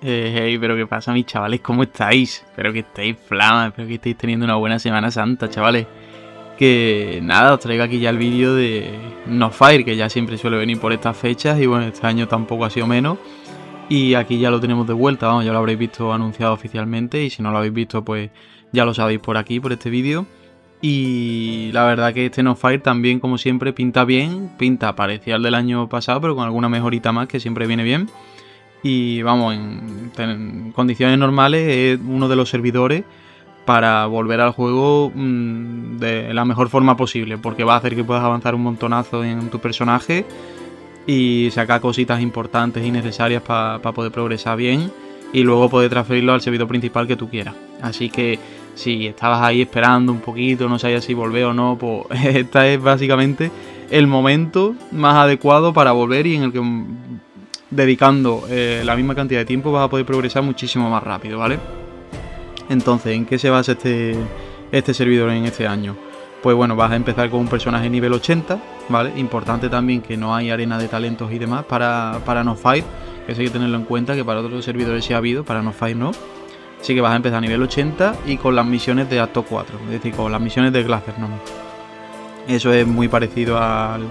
Hey, pero qué pasa, mis chavales, ¿cómo estáis? Espero que estéis flamas, espero que estéis teniendo una buena Semana Santa, chavales. Que nada, os traigo aquí ya el vídeo de Nofire, que ya siempre suele venir por estas fechas y bueno, este año tampoco ha sido menos. Y aquí ya lo tenemos de vuelta, vamos, ya lo habréis visto anunciado oficialmente y si no lo habéis visto pues ya lo sabéis por aquí, por este vídeo. Y la verdad que este Nofire también, como siempre, pinta bien, pinta parecido al del año pasado, pero con alguna mejorita más que siempre viene bien. Y vamos, en condiciones normales es uno de los servidores para volver al juego de la mejor forma posible, porque va a hacer que puedas avanzar un montonazo en tu personaje y sacar cositas importantes y necesarias para poder progresar bien y luego poder transferirlo al servidor principal que tú quieras. Así que si estabas ahí esperando un poquito, no sabías si volver o no, pues esta es básicamente el momento más adecuado para volver y en el que dedicando la misma cantidad de tiempo vas a poder progresar muchísimo más rápido, ¿vale? Entonces, ¿en qué se basa este servidor en este año? Pues bueno, vas a empezar con un personaje nivel 80, ¿vale? Importante también que no hay arena de talentos y demás para Nofire, que eso hay que tenerlo en cuenta, que para otros servidores sí ha habido, para Nofire no. Así que vas a empezar a nivel 80 y con las misiones de acto 4, es decir, con las misiones de Glacier, ¿no? Eso es muy parecido al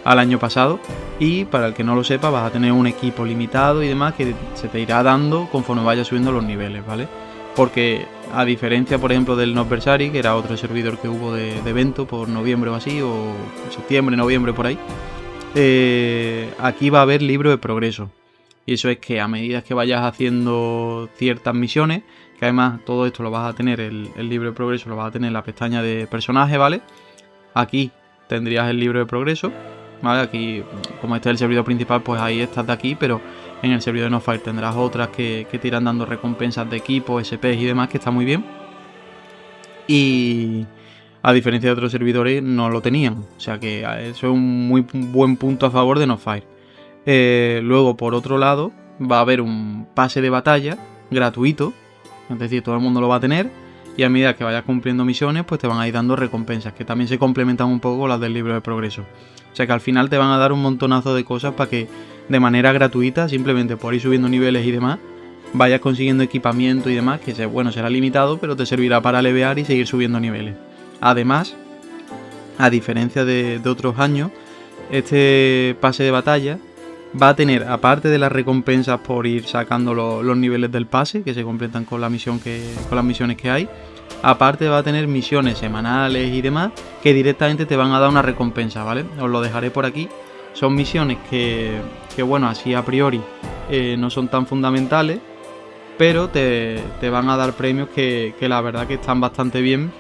año pasado y para el que no lo sepa vas a tener un equipo limitado y demás que se te irá dando conforme vayas subiendo los niveles, ¿vale? Porque a diferencia por ejemplo del Notversary, que era otro servidor que hubo de evento por noviembre o así, o septiembre, noviembre por ahí, aquí va a haber libro de progreso. Y eso es que a medida que vayas haciendo ciertas misiones, que además todo esto lo vas a tener, el libro de progreso lo vas a tener en la pestaña de personaje, ¿vale? Aquí tendrías el libro de progreso, ¿vale? Aquí, como este es el servidor principal, pues ahí estás de aquí, pero en el servidor de Nofire tendrás otras que te irán dando recompensas de equipo, SPs y demás, que está muy bien. Y a diferencia de otros servidores, no lo tenían. O sea que eso es un muy buen punto a favor de Nofire. Luego, por otro lado, va a haber un pase de batalla gratuito. Es decir, todo el mundo lo va a tener. Y a medida que vayas cumpliendo misiones, pues te van a ir dando recompensas, que también se complementan un poco con las del libro de progreso. O sea que al final te van a dar un montonazo de cosas para que de manera gratuita, simplemente por ir subiendo niveles y demás, vayas consiguiendo equipamiento y demás, que bueno, será limitado, pero te servirá para levear y seguir subiendo niveles. Además, a diferencia de otros años, este pase de batalla va a tener, aparte de las recompensas por ir sacando los niveles del pase, que se completan con las misiones que hay, aparte va a tener misiones semanales y demás, que directamente te van a dar una recompensa, ¿vale? Os lo dejaré por aquí. Son misiones que bueno, así a priori no son tan fundamentales, pero te van a dar premios que la verdad que están bastante bien,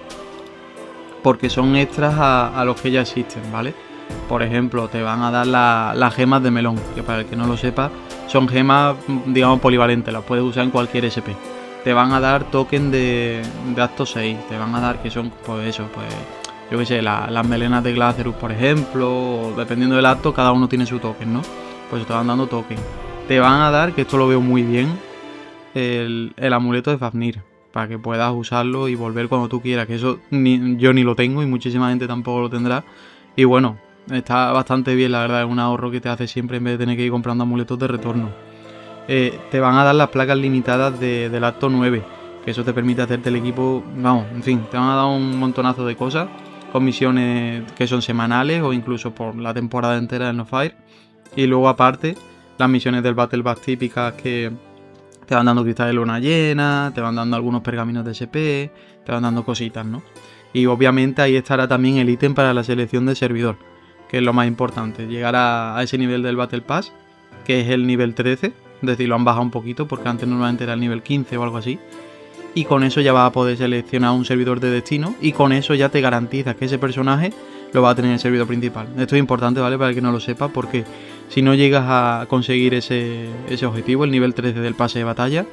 porque son extras a los que ya existen, ¿vale? Por ejemplo, te van a dar las gemas de melón, que para el que no lo sepa, son gemas, digamos, polivalentes, las puedes usar en cualquier SP. Te van a dar token de acto 6, te van a dar que son, pues eso, pues yo qué sé, las melenas de Glacerus, por ejemplo, o dependiendo del acto, cada uno tiene su token, ¿no? Pues te van dando token. Te van a dar, que esto lo veo muy bien, el amuleto de Fafnir, para que puedas usarlo y volver cuando tú quieras, que eso yo ni lo tengo y muchísima gente tampoco lo tendrá. Y bueno, está bastante bien, la verdad, es un ahorro que te hace siempre en vez de tener que ir comprando amuletos de retorno. Te van a dar las placas limitadas del acto 9, que eso te permite hacerte el equipo, vamos, en fin, te van a dar un montonazo de cosas, con misiones que son semanales o incluso por la temporada entera de Nofire. Y luego aparte, las misiones del Battle Pass típicas que te van dando cristales de luna llena, te van dando algunos pergaminos de SP, te van dando cositas, ¿no? Y obviamente ahí estará también el ítem para la selección de servidor, que es lo más importante, llegar a ese nivel del Battle Pass, que es el nivel 13, es decir, lo han bajado un poquito porque antes normalmente era el nivel 15 o algo así. Y con eso ya vas a poder seleccionar un servidor de destino y con eso ya te garantizas que ese personaje lo va a tener en el servidor principal. Esto es importante, ¿vale? Para el que no lo sepa, porque si no llegas a conseguir ese objetivo, el nivel 13 del pase de batalla,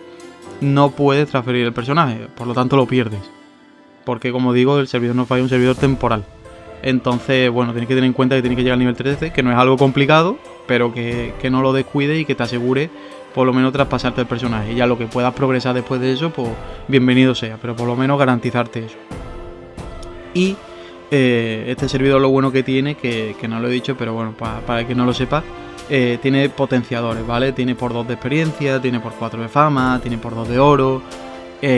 no puedes transferir el personaje, por lo tanto lo pierdes. Porque como digo, el servidor Nofire es un servidor temporal. Entonces, bueno, tienes que tener en cuenta que tienes que llegar al nivel 13, que no es algo complicado, pero que no lo descuides y que te asegure por lo menos traspasarte el personaje. Y ya lo que puedas progresar después de eso, pues bienvenido sea, pero por lo menos garantizarte eso. Y este servidor lo bueno que tiene, que no lo he dicho, pero bueno, para el que no lo sepa, tiene potenciadores, ¿vale? Tiene por 2 de experiencia, tiene por 4 de fama, tiene por 2 de oro.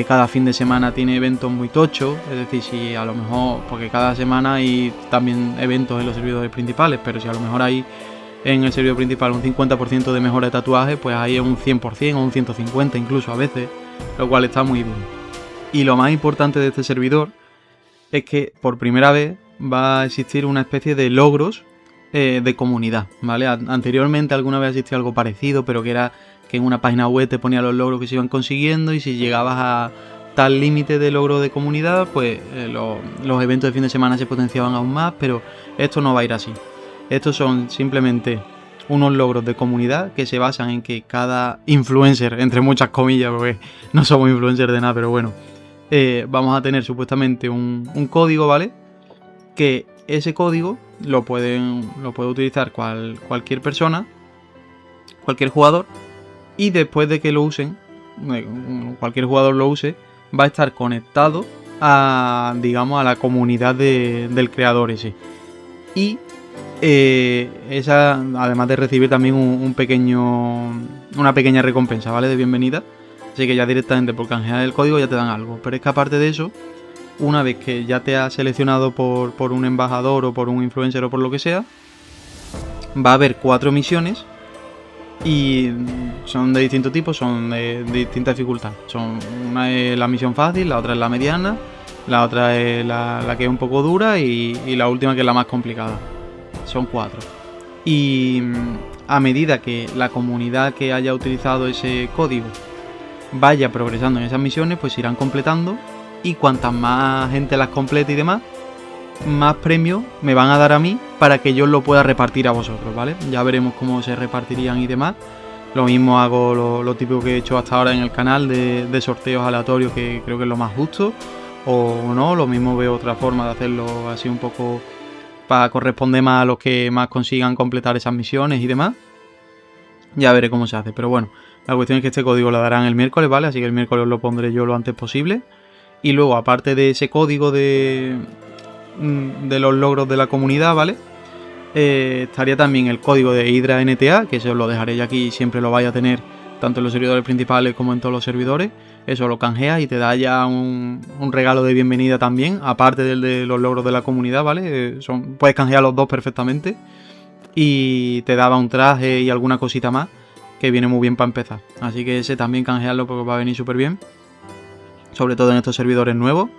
Cada fin de semana tiene eventos muy tochos, es decir, si a lo mejor, porque cada semana hay también eventos en los servidores principales, pero si a lo mejor hay en el servidor principal un 50% de mejora de tatuajes, pues ahí es un 100% o un 150% incluso a veces, lo cual está muy bien. Y lo más importante de este servidor es que por primera vez va a existir una especie de logros de comunidad, ¿vale? Anteriormente alguna vez existía algo parecido, pero que era que en una página web te ponía los logros que se iban consiguiendo y si llegabas a tal límite de logro de comunidad, pues los eventos de fin de semana se potenciaban aún más, pero esto no va a ir así. Estos son simplemente unos logros de comunidad que se basan en que cada influencer, entre muchas comillas, porque no somos influencers de nada, pero bueno, vamos a tener supuestamente un código, ¿vale? Que ese código lo puede utilizar cualquier persona, cualquier jugador, y después de que lo usen, cualquier jugador lo use, va a estar conectado a, digamos, a la comunidad del creador ese. Y esa, además de recibir también una pequeña recompensa, ¿vale? De bienvenida. Así que ya directamente por canjear el código ya te dan algo. Pero es que aparte de eso, una vez que ya te has seleccionado por un embajador o por un influencer o por lo que sea, va a haber 4 misiones y son de distintos tipos, son de distinta dificultad. Una es la misión fácil, la otra es la mediana, la otra es la que es un poco dura y la última que es la más complicada. Son 4. Y a medida que la comunidad que haya utilizado ese código vaya progresando en esas misiones, pues se irán completando y cuantas más gente las complete y demás, más premios me van a dar a mí para que yo lo pueda repartir a vosotros, ¿vale? Ya veremos cómo se repartirían y demás. Lo mismo hago lo típico que he hecho hasta ahora en el canal de sorteos aleatorios, que creo que es lo más justo, o no, lo mismo veo otra forma de hacerlo así un poco para corresponder más a los que más consigan completar esas misiones y demás. Ya veré cómo se hace, pero bueno, la cuestión es que este código lo darán el miércoles, ¿vale? Así que el miércoles lo pondré yo lo antes posible. Y luego, aparte de ese código de los logros de la comunidad, ¿vale? Estaría también el código de Hydra NTA, que eso lo dejaré ya aquí, siempre lo vais a tener tanto en los servidores principales como en todos los servidores. Eso lo canjeas y te da ya un regalo de bienvenida también, aparte del de los logros de la comunidad, ¿vale? Puedes canjear los dos perfectamente. Y te daba un traje y alguna cosita más, que viene muy bien para empezar. Así que ese también canjearlo porque va a venir súper bien, sobre todo en estos servidores nuevos.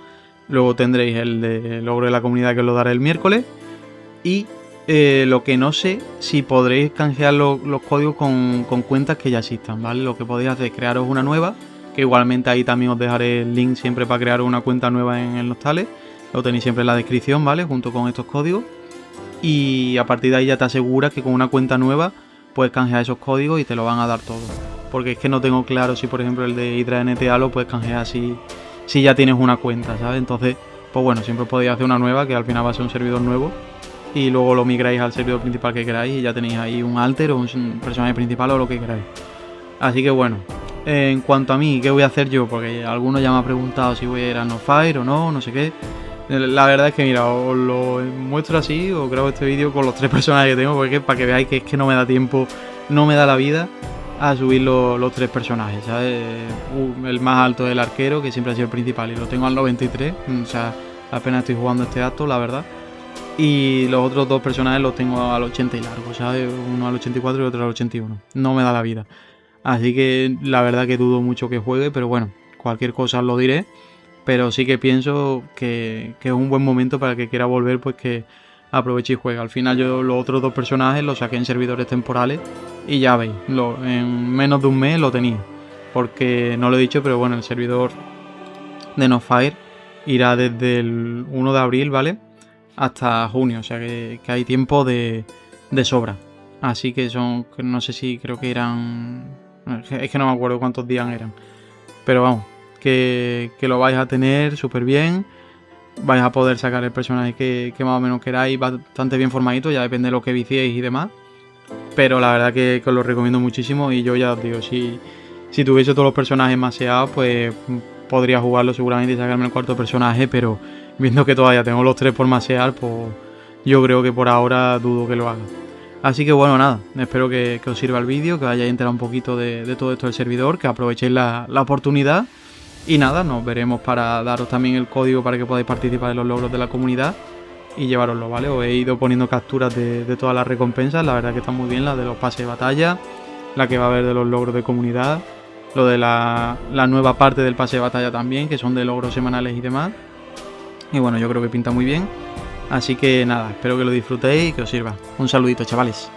Luego tendréis el de logro de la comunidad, que os lo daré el miércoles. Y lo que no sé, si podréis canjear los códigos con cuentas que ya existan, ¿vale? Lo que podéis hacer es crearos una nueva, que igualmente ahí también os dejaré el link siempre para crear una cuenta nueva en el Nostales. Lo tenéis siempre en la descripción, ¿vale? Junto con estos códigos. Y a partir de ahí ya te aseguras que con una cuenta nueva puedes canjear esos códigos y te lo van a dar todo. Porque es que no tengo claro si, por ejemplo, el de Hydra NTA lo puedes canjear si ya tienes una cuenta, ¿sabes? Entonces, pues bueno, siempre podéis hacer una nueva, que al final va a ser un servidor nuevo, y luego lo migráis al servidor principal que queráis y ya tenéis ahí un alter o un personaje principal o lo que queráis. Así que bueno, en cuanto a mí, ¿qué voy a hacer yo? Porque algunos ya me han preguntado si voy a ir a No Fire o no sé qué. La verdad es que mira, os lo muestro así, os grabo este vídeo con los 3 personajes que tengo, porque para que veáis que es que no me da tiempo, no me da la vida a subir los 3 personajes, ¿sabes? El más alto es el arquero, que siempre ha sido el principal, y lo tengo al 93, o sea, apenas estoy jugando este acto, la verdad. Y los otros 2 personajes los tengo al 80 y largo, ¿sabes? Uno al 84 y otro al 81. No me da la vida. Así que la verdad que dudo mucho que juegue, pero bueno, cualquier cosa os lo diré. Pero sí que pienso que es un buen momento para el que quiera volver, pues que aproveche y juegue. Al final yo los otros 2 personajes los saqué en servidores temporales y ya veis, en menos de un mes lo tenía. Porque no lo he dicho, pero bueno, el servidor de No Fire irá desde el 1 de abril, ¿vale? Hasta junio, o sea que hay tiempo de sobra. Así que no sé si creo que eran... Es que no me acuerdo cuántos días eran. Pero vamos, que lo vais a tener súper bien. Vais a poder sacar el personaje que más o menos queráis, bastante bien formadito, ya depende de lo que viciéis y demás. Pero la verdad que os lo recomiendo muchísimo y yo ya os digo, si tuviese todos los personajes maseados, pues podría jugarlo seguramente y sacarme el 4.º personaje, pero viendo que todavía tengo los 3 por masear, pues yo creo que por ahora dudo que lo haga. Así que bueno, nada, espero que os sirva el vídeo, que os hayáis enterado un poquito de todo esto del servidor, que aprovechéis la oportunidad. Y nada, nos veremos para daros también el código para que podáis participar en los logros de la comunidad y llevaroslo, ¿vale? Os he ido poniendo capturas de todas las recompensas, la verdad que están muy bien, la de los pases de batalla, la que va a haber de los logros de comunidad, lo de la nueva parte del pase de batalla también, que son de logros semanales y demás. Y bueno, yo creo que pinta muy bien. Así que nada, espero que lo disfrutéis y que os sirva. Un saludito, chavales.